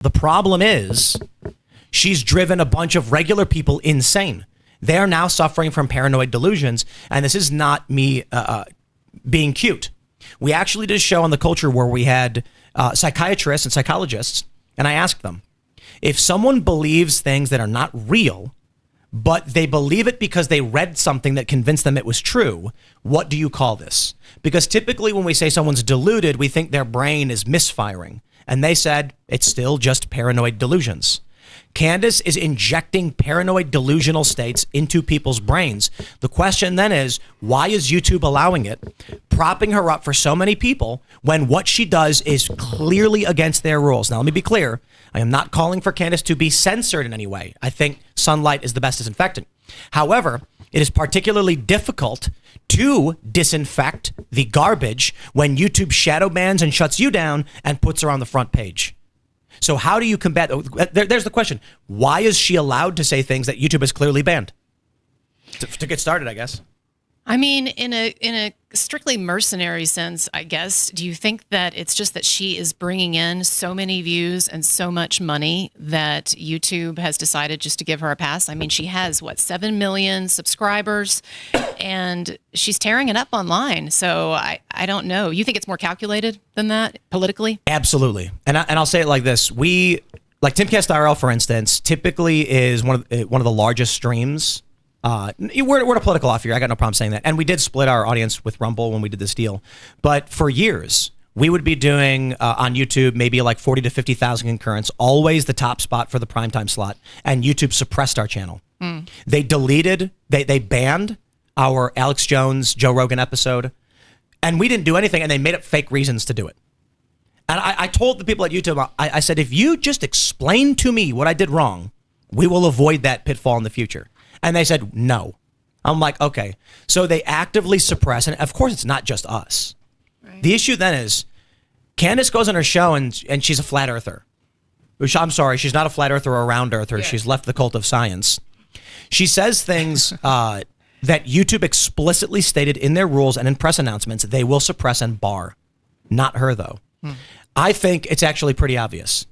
The problem is she's driven a bunch of regular people insane. They are now suffering from paranoid delusions, and this is not me being cute. We actually did a show on The Culture where we had psychiatrists and psychologists, and I asked them, if someone believes things that are not real, but they believe it because they read something that convinced them it was true, what do you call this? Because typically when we say someone's deluded, we think their brain is misfiring. And they said it's still just paranoid delusions. Candace is injecting paranoid delusional states into people's brains. The question then is, why is YouTube allowing it, propping her up for so many people when what she does is clearly against their rules? Now, let me be clear. I am not calling for Candace to be censored in any way. I think sunlight is the best disinfectant. However, it is particularly difficult to disinfect the garbage when YouTube shadow bans and shuts you down and puts her on the front page. So how do you combat? There's the question. Why is she allowed to say things that YouTube has clearly banned? To get started, I guess. I mean, in a strictly mercenary sense, I guess, do you think that it's just that she is bringing in so many views and so much money that YouTube has decided just to give her a pass? I mean, she has, 7 million subscribers, and she's tearing it up online. So I don't know. You think it's more calculated than that politically? Absolutely. And I'll say it like this. Like Timcast IRL, for instance, typically is one of the largest streams. We're a political off here. I got no problem saying that. And we did split our audience with Rumble when we did this deal. But for years, we would be doing on YouTube maybe like 40 to 50,000 concurrents, always the top spot for the primetime slot. And YouTube suppressed our channel. They they banned our Alex Jones, Joe Rogan episode. And we didn't do anything. And they made up fake reasons to do it. And I told the people at YouTube, I said, if you just explain to me what I did wrong, we will avoid that pitfall in the future. And they said, no. I'm like, okay. So they actively suppress. And of course, it's not just us. Right. The issue then is Candace goes on her show and she's a flat earther. Which, I'm sorry, she's not a flat earther or a round earther. Yeah. She's left the cult of science. She says things that YouTube explicitly stated in their rules and in press announcements they will suppress and bar. Not her, though. I think it's actually pretty obvious.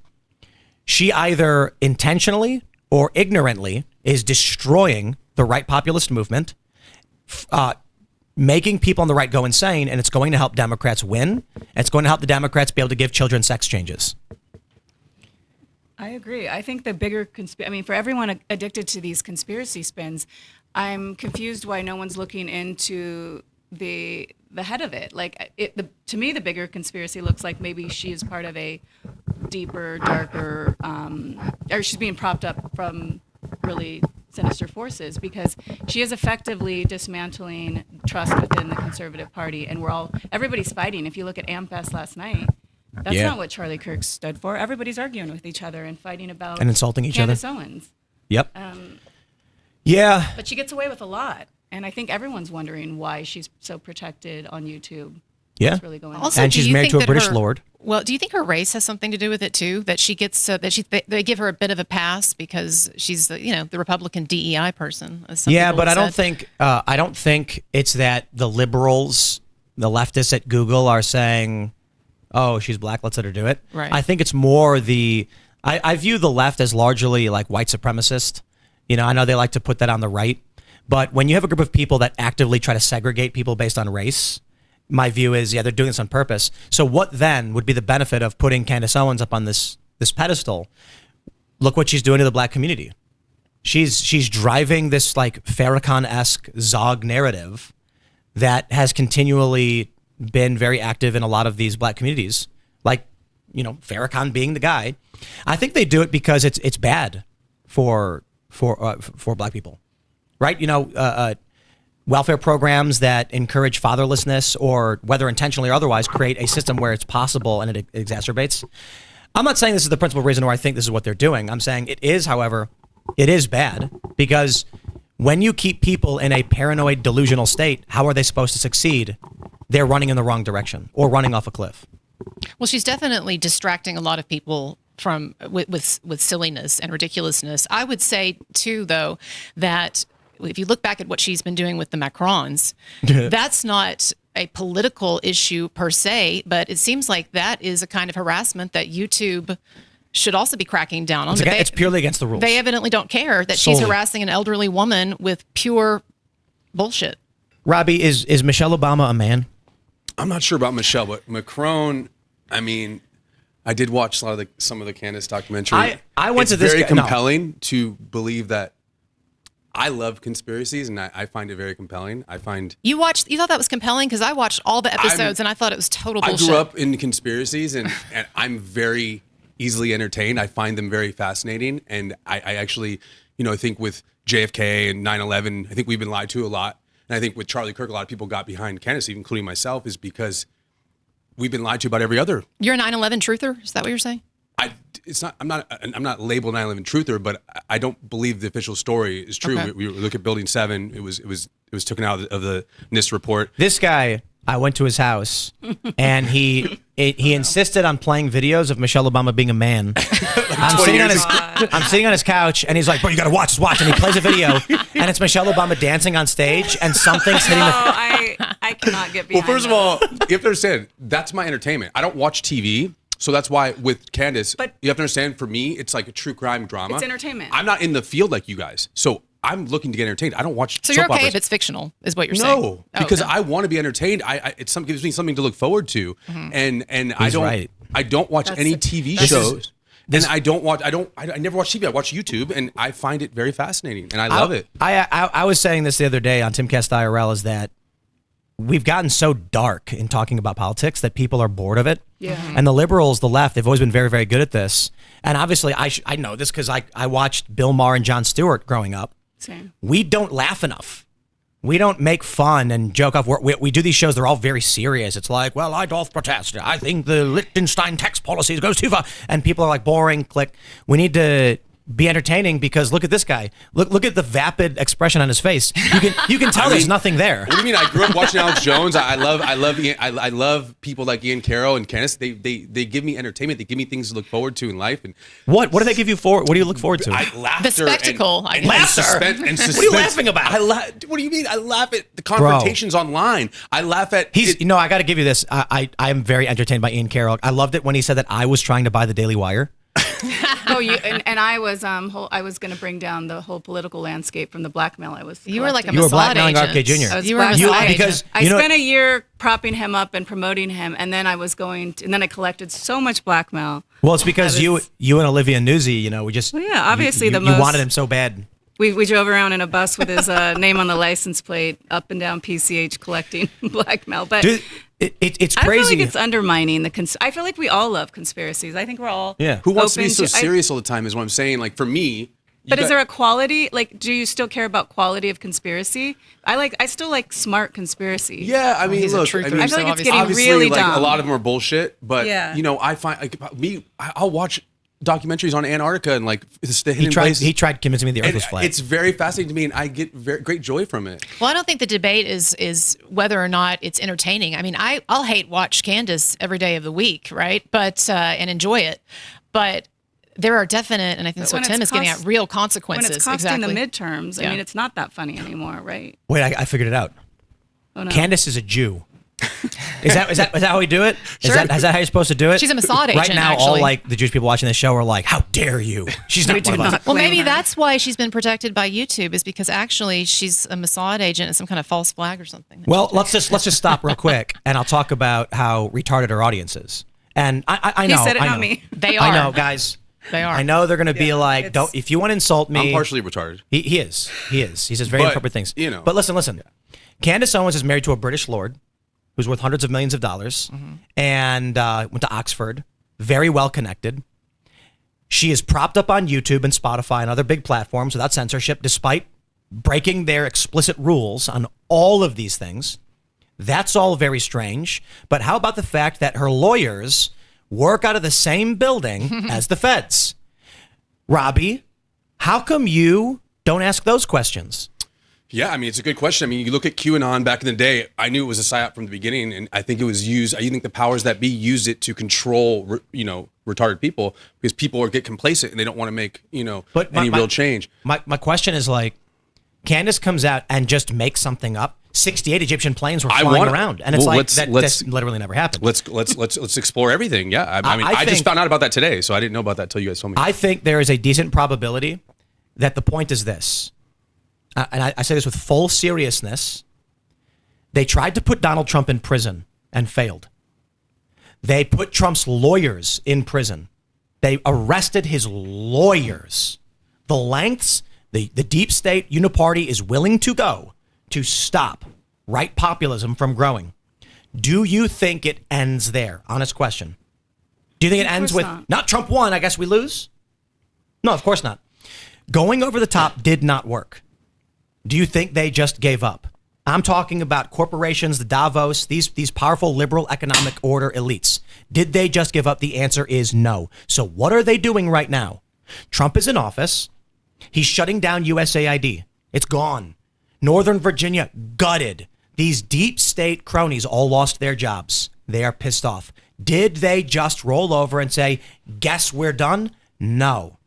She either intentionally or ignorantly is destroying the right populist movement, making people on the right go insane, and it's going to help Democrats win. It's going to help the Democrats be able to give children sex changes. I agree. I think the bigger for everyone addicted to these conspiracy spins, I'm confused why no one's looking into the head of it. Like, to me, the bigger conspiracy looks like maybe she is part of a deeper, darker, or she's being propped up from really sinister forces, because she is effectively dismantling trust within the conservative party, and everybody's fighting. If you look at AmFest last night, that's not what Charlie Kirk stood for. Everybody's arguing with each other and fighting about and insulting each Candace other. Owens. Yep. Yeah. But she gets away with a lot, and I think everyone's wondering why she's so protected on YouTube. Yeah. What's really going on? Also, and she's married to a British lord. Well, do you think her race has something to do with it too? That she gets they give her a bit of a pass because she's the Republican DEI person. Yeah, but I don't think it's that the liberals, the leftists at Google are saying, "Oh, she's black, let's let her do it." Right. I think it's more I view the left as largely like white supremacist. I know they like to put that on the right, but when you have a group of people that actively try to segregate people based on race, my view is, they're doing this on purpose. So what then would be the benefit of putting Candace Owens up on this pedestal? Look what she's doing to the black community. She's driving this like Farrakhan-esque Zog narrative that has continually been very active in a lot of these black communities. Like, Farrakhan being the guy. I think they do it because it's bad for black people, right? Welfare programs that encourage fatherlessness, or whether intentionally or otherwise, create a system where it's possible and it exacerbates. I'm not saying this is the principal reason why I think this is what they're doing. I'm saying it is, however, it is bad, because when you keep people in a paranoid, delusional state, how are they supposed to succeed? They're running in the wrong direction or running off a cliff. Well, she's definitely distracting a lot of people from with silliness and ridiculousness. I would say, too, though, that if you look back at what she's been doing with the Macrons, that's not a political issue per se, but it seems like that is a kind of harassment that YouTube should also be cracking down on. It's purely against the rules. They evidently don't care that she's harassing an elderly woman with pure bullshit. Robby, is Michelle Obama a man? I'm not sure about Michelle, but Macron, I mean, I did watch some of the Candace documentary. I went to this. It's very compelling to believe that. I love conspiracies, and I find it very compelling. You thought that was compelling because I watched all the episodes and I thought it was total bullshit. I grew up in conspiracies, and I'm very easily entertained. I find them very fascinating, and I actually, I think with JFK and 9/11, I think we've been lied to a lot, and I think with Charlie Kirk, a lot of people got behind Candace, including myself, is because we've been lied to about every other. You're a 9/11 truther? Is that what you're saying? I'm not labeled 9/11 truther, but I don't believe the official story is true. Okay. We look at Building 7. It was taken out of the NIST report. This guy, I went to his house, and he insisted on playing videos of Michelle Obama being a man. I'm sitting on his couch, and he's like, "Bro, you gotta watch, and he plays a video, and it's Michelle Obama dancing on stage, and something's hitting the. I cannot get behind. Well, first of all, you have to understand that's my entertainment. I don't watch TV. So that's why with Candace, you have to understand, for me, it's like a true crime drama. It's entertainment. I'm not in the field like you guys. So I'm looking to get entertained. I don't watch So you're soap okay operas. if it's fictional, is what you're saying? No, because I want to be entertained. It gives me something to look forward to. And I don't watch any TV shows. And I never watch TV. I watch YouTube, and I find it very fascinating, and I love it. I was saying this the other day on Timcast IRL, is that we've gotten so dark in talking about politics that people are bored of it. Yeah. And the liberals, the left, they've always been very, very good at this. And obviously, I know this because I watched Bill Maher and Jon Stewart growing up. Same. We don't laugh enough. We don't make fun and joke off. We do these shows, they're all very serious. It's like, well, I doth protest. I think the Liechtenstein tax policy goes too far. And people are like, boring, click. We need to be entertaining because look at this guy. Look at the vapid expression on his face. You can tell there's nothing there. What do you mean? I grew up watching Alex Jones. I love people like Ian Carroll and Candace. They give me entertainment. They give me things to look forward to in life. And what do they give you for? What do you look forward to? Laughter. The spectacle. And laughter. And suspense. What are you laughing about? What do you mean? I laugh at the confrontations online. I laugh at. I got to give you this. I am very entertained by Ian Carroll. I loved it when he said that I was trying to buy the Daily Wire. I was I was going to bring down the whole political landscape from the blackmail I was. You were like a You were Mossad blackmailing agent. RFK Jr. You were a Mossad agent. I spent a year propping him up and promoting him, and then and then I collected so much blackmail. Well, it's because you and Olivia Newsy, we just. Well, yeah, obviously you wanted him so bad. We drove around in a bus with his name on the license plate up and down PCH collecting blackmail. But dude, it's crazy. I feel like it's undermining I feel like we all love conspiracies. I think we're all Who wants to be so serious all the time is what I'm saying. Like for me. But is there a quality? Like, do you still care about quality of conspiracy? I still like smart conspiracy. Yeah, I mean, look, I feel like it's getting obviously, really like, dumb. a lot of them are bullshit. But I find I'll watch documentaries on Antarctica and like the hidden places. He tried convincing me the Earth was flat. It's very fascinating to me, and I get great joy from it. Well, I don't think the debate is whether or not it's entertaining. I mean, I'll hate watch Candace every day of the week, right? But and enjoy it, but there are definite, and I think so. Tim is getting at real consequences. When it's costing exactly. the midterms, I mean, it's not that funny anymore, right? Wait, I figured it out. Oh, no. Candace is a Jew. Is that how we do it? Sure. Is that how you're supposed to do it? She's a Mossad agent. Right now, actually. all like the Jewish people watching this show are like, "How dare you?" She's not one of us. Well, maybe that's why she's been protected by YouTube, is because actually she's a Mossad agent and some kind of false flag or something. Well, let's just stop real quick, and I'll talk about how retarded our audience is. And I know, He said it, I know. not me. They are. I know, guys. They are. I know they're going to be like, "Don't." If you want to insult me, I'm partially retarded. He is. He says very inappropriate things. But listen. Candace Owens is married to a British lord who's worth hundreds of millions of dollars, and went to Oxford, very well connected. She is propped up on YouTube and Spotify and other big platforms without censorship, despite breaking their explicit rules on all of these things. That's all very strange. But how about the fact that her lawyers work out of the same building as the feds? Robby, how come you don't ask those questions? Yeah, I mean, it's a good question. I mean, you look at QAnon back in the day, I knew it was a psyop from the beginning, and I think it was used, I think the powers that be used it to control, retarded people, because people get complacent and they don't want to make, any real change. My question is like, Candace comes out and just makes something up, 68 Egyptian planes were I flying want- around, and it's well, like let's- this literally never happened. Let's explore everything. Yeah, I mean, I I just think- found out about that today, so I didn't know about that until you guys told me. I think there is a decent probability that the point is this, and I say this with full seriousness. They tried to put Donald Trump in prison and failed. They put Trump's lawyers in prison. They arrested his lawyers. The lengths the deep state uniparty is willing to go to stop right populism from growing. Do you think it ends there? Honest question. Do you think it ends with not Trump won, I guess we lose? No, of course not. Going over the top did not work. Do you think they just gave up? I'm talking about corporations, the Davos, these powerful liberal economic order elites. Did they just give up? The answer is no. So what are they doing right now? Trump is in office. He's shutting down USAID. It's gone. Northern Virginia, gutted. These deep state cronies all lost their jobs. They are pissed off. Did they just roll over and say, guess we're done? No.